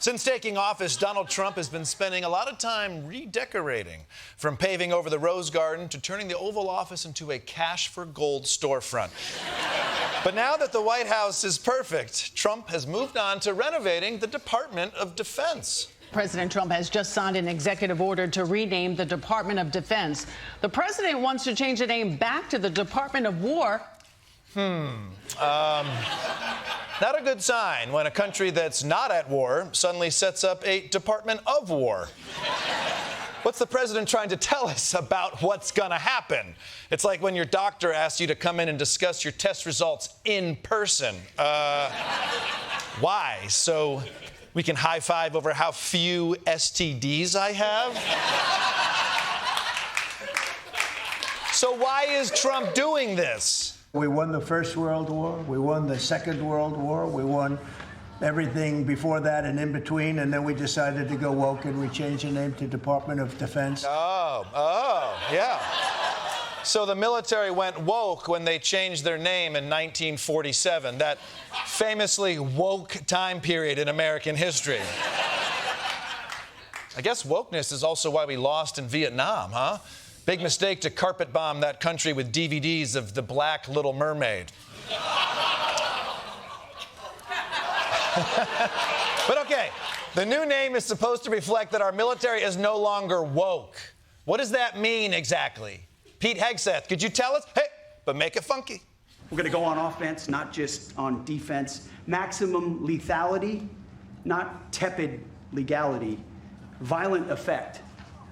Since taking office, Donald Trump has been spending a lot of time redecorating, from paving over the Rose Garden to turning the Oval Office into a cash for gold storefront. But now that the White House is perfect, Trump has moved on to renovating the Department of Defense. President Trump has just signed an executive order to rename the Department of Defense. The president wants to change the name back to the Department of War. Not a good sign when a country that's not at war suddenly sets up a Department of War. What's the president trying to tell us about what's gonna happen? It's like when your doctor asks you to come in and discuss your test results in person. Why? So we can high-five over how few STDs I have? So why is Trump doing this? We won the First World War, we won the Second World War, we won everything before that and in between, and then we decided to go woke and we changed the name to Department of Defense. Yeah. So the military went woke when they changed their name in 1947, that famously woke time period in American history. I guess wokeness is also why we lost in Vietnam, huh? Big mistake to carpet bomb that country with DVDs of The Black Little Mermaid. But okay, the new name is supposed to reflect that our military is no longer woke. What does that mean exactly? Pete Hegseth, could you tell us? Hey, but make it funky. We're going to go on offense, not just on defense. Maximum lethality, not tepid legality. Violent effect,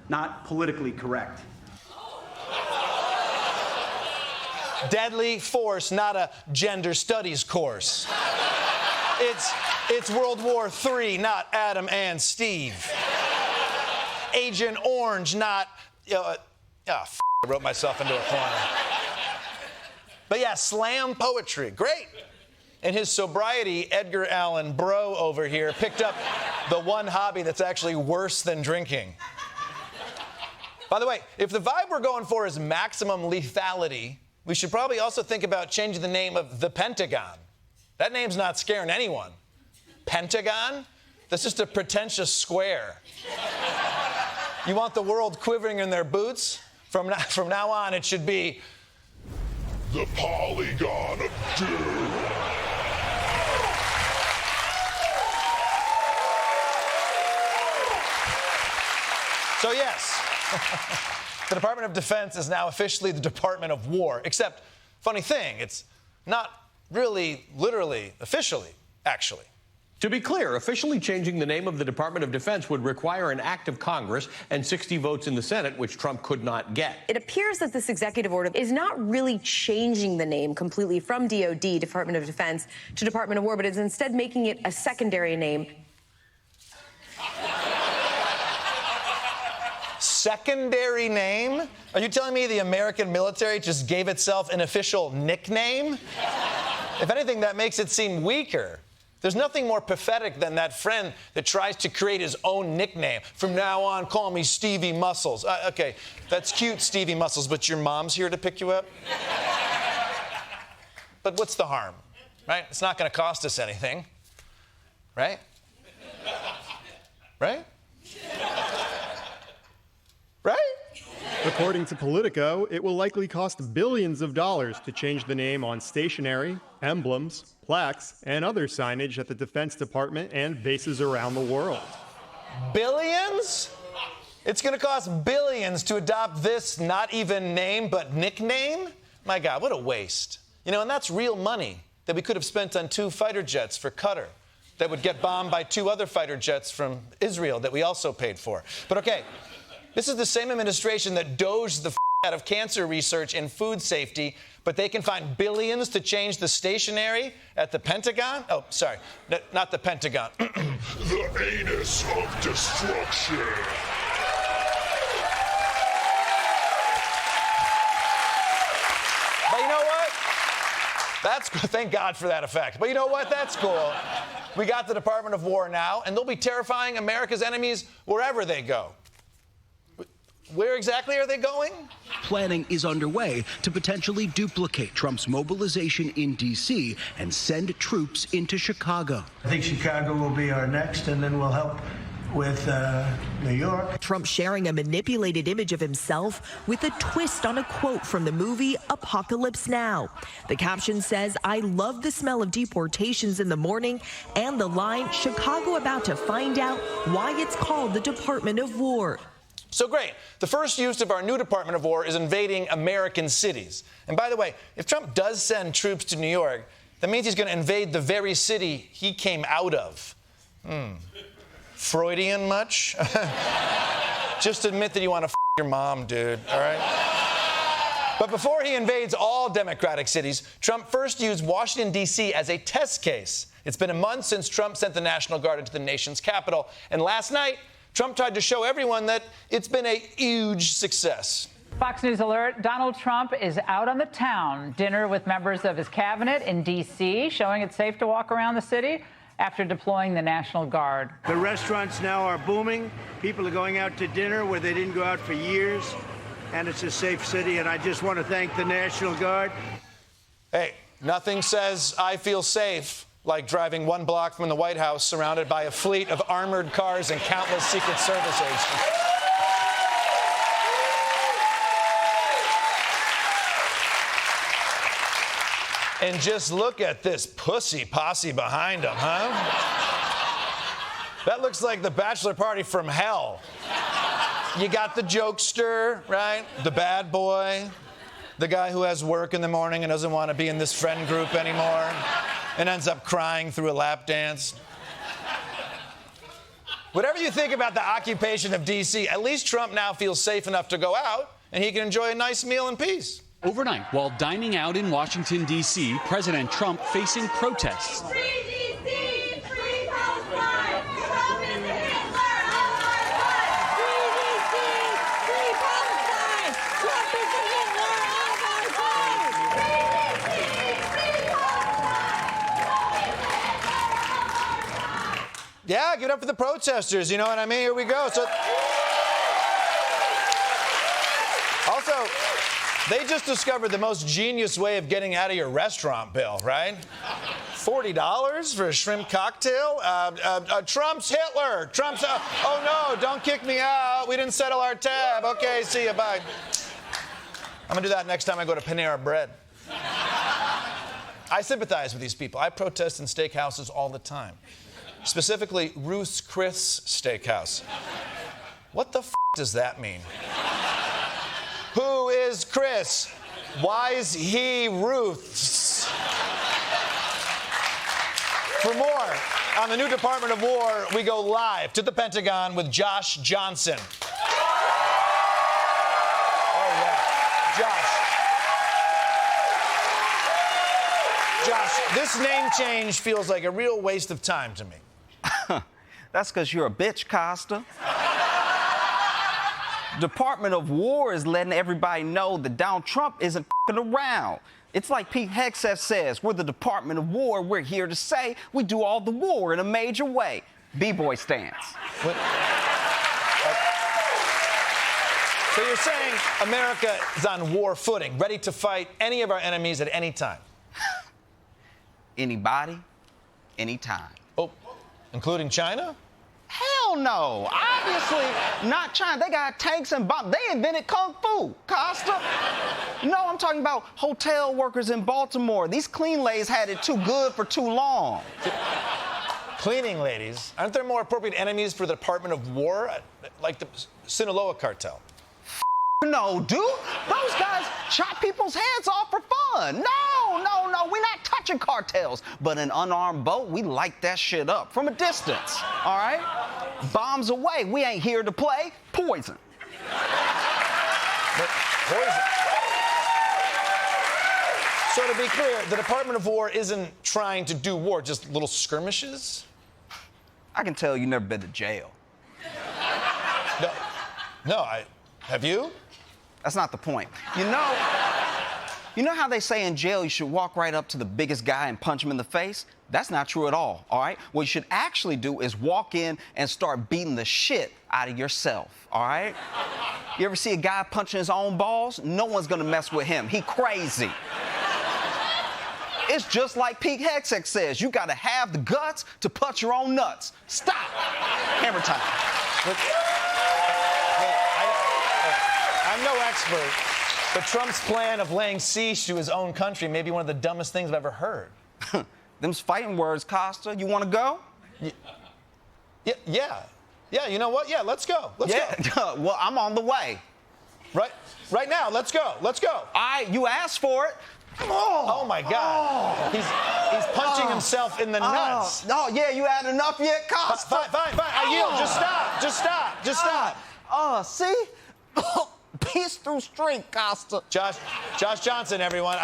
not politically correct. Deadly force, not a gender studies course. It's World War III, not Adam and Steve. Agent Orange, not... I wrote myself into a corner. But yeah, slam poetry, great. In his sobriety, Edgar Allan Bro over here picked up the one hobby that's actually worse than drinking. By the way, if the vibe we're going for is maximum lethality, we should probably also think about changing the name of the Pentagon. That name's not scaring anyone. Pentagon? That's just a pretentious square. You want the world quivering in their boots? From now on, it should be the Polygon of Doom. So yes, the Department of Defense is now officially the Department of War, except, funny thing, it's not really, literally, officially, actually. To be clear, officially changing the name of the Department of Defense would require an act of Congress and 60 votes in the Senate, which Trump could not get. It appears that this executive order is not really changing the name completely from DOD, Department of Defense, to Department of War, but is instead making it a secondary name. Secondary name? Are you telling me the American military just gave itself an official nickname? If anything, that makes it seem weaker. There's nothing more pathetic than that friend that tries to create his own nickname. From now on, call me Stevie Muscles. Okay, that's cute, Stevie Muscles, but your mom's here to pick you up? But what's the harm, right? It's not going to cost us anything, right? Right? Right? According to Politico, it will likely cost billions of dollars to change the name on stationery, emblems, plaques, and other signage at the Defense Department and bases around the world. Billions? It's going to cost billions to adopt this not even name but nickname? My God, what a waste. You know, and that's real money that we could have spent on 2 fighter jets for Qatar that would get bombed by 2 other fighter jets from Israel that we also paid for. But okay, this is the same administration that dozed the out of cancer research and food safety, but they can find billions to change the stationery at the Pentagon? Oh, sorry, not the Pentagon. The anus of destruction. But you know what? That's good. Thank God for that effect. But you know what? That's cool. We got the Department of War now, and they'll be terrifying America's enemies wherever they go. Where exactly are they going? Planning is underway to potentially duplicate Trump's mobilization in D.C. and send troops into Chicago. I think Chicago will be our next, and then we'll help with New York. Trump sharing a manipulated image of himself with a twist on a quote from the movie Apocalypse Now. The caption says, "I love the smell of deportations in the morning," and the line, "Chicago about to find out why it's called the Department of War." So great. The first use of our new Department of War is invading American cities. And by the way, if Trump does send troops to New York, that means he's going to invade the very city he came out of. Freudian much? Just admit that you want to your mom, dude, all right? But before he invades all Democratic cities, Trump first used Washington, D.C. as a test case. It's been a month since Trump sent the National Guard into the nation's capital. And last night, Trump tried to show everyone that it's been a huge success. Fox News alert, Donald Trump is out on the town. Dinner with members of his cabinet in D.C., showing it's safe to walk around the city after deploying the National Guard. The restaurants now are booming. People are going out to dinner where they didn't go out for years. And it's a safe city, and I just want to thank the National Guard. Hey, nothing says I feel safe like driving one block from the White House surrounded by a fleet of armored cars and countless Secret Service agents. And just look at this pussy posse behind him, huh? That looks like the bachelor party from hell. You got the jokester, right? The bad boy. The guy who has work in the morning and doesn't want to be in this friend group anymore and ends up crying through a lap dance. Whatever you think about the occupation of D.C., at least Trump now feels safe enough to go out and he can enjoy a nice meal in peace. Overnight, while dining out in Washington, D.C., President Trump facing protests. Free D.C., free Palestine, Trump is Hitler of our time. Free D.C., free Palestine, Trump is Hitler of our time. Free D.C., free Palestine, Trump is Hitler of our time. Yeah, give it up for the protesters, you know what I mean? Here we go. So, also, they just discovered the most genius way of getting out of your restaurant bill, right? $40 for a shrimp cocktail? Trump's Hitler. Trump's... oh, no, don't kick me out. We didn't settle our tab. Okay, see you, bye. I'm going to do that next time I go to Panera Bread. I sympathize with these people. I protest in steakhouses all the time. Specifically, Ruth's Chris Steakhouse. What the does that mean? Who is Chris? Why's he Ruth's? For more on the new Department of War, we go live to the Pentagon with Josh Johnson. Oh, yeah. Josh, this name change feels like a real waste of time to me. That's because you're a bitch, Kosta. Department of War is letting everybody know that Donald Trump isn't around. It's like Pete Hegseth says, we're the Department of War. We're here to say we do all the war in a major way. B-boy stance. What? So you're saying America is on war footing, ready to fight any of our enemies at any time? Anybody, anytime. Oh, including China? Hell no. Obviously not China. They got tanks and bombs. They invented Kung Fu, Kosta. No, I'm talking about hotel workers in Baltimore. These clean ladies had it too good for too long. Cleaning ladies? Aren't there more appropriate enemies for the Department of War? Like the Sinaloa cartel? No, dude. Those guys chop people's heads off for fun. No. We're not touching cartels. But an unarmed boat, we light that shit up from a distance. All right? Bombs away. We ain't here to play. Poison. Poison? So to be clear, the Department of War isn't trying to do war, just little skirmishes? I can tell you never been to jail. No, have you? That's not the point. You know, You know how they say in jail you should walk right up to the biggest guy and punch him in the face? That's not true at all right? What you should actually do is walk in and start beating the shit out of yourself, all right? You ever see a guy punching his own balls? No one's gonna mess with him. He crazy. It's just like Pete Hegseth says, you gotta have the guts to punch your own nuts. Stop. Hammer time. Look, I'm no expert, but Trump's plan of laying siege to his own country may be one of the dumbest things I've ever heard. Them's fighting words, Kosta. You wanna go? Yeah, you know what? Yeah, let's go. Let's go. Well, I'm on the way. Right now, let's go. Let's go. All right, you asked for it. Oh my God. He's punching himself in the nuts. Oh, yeah, you had enough yet, Kosta? Fine. I yield. Just stop. See? Peace through strength, Kosta. Josh Johnson, everyone.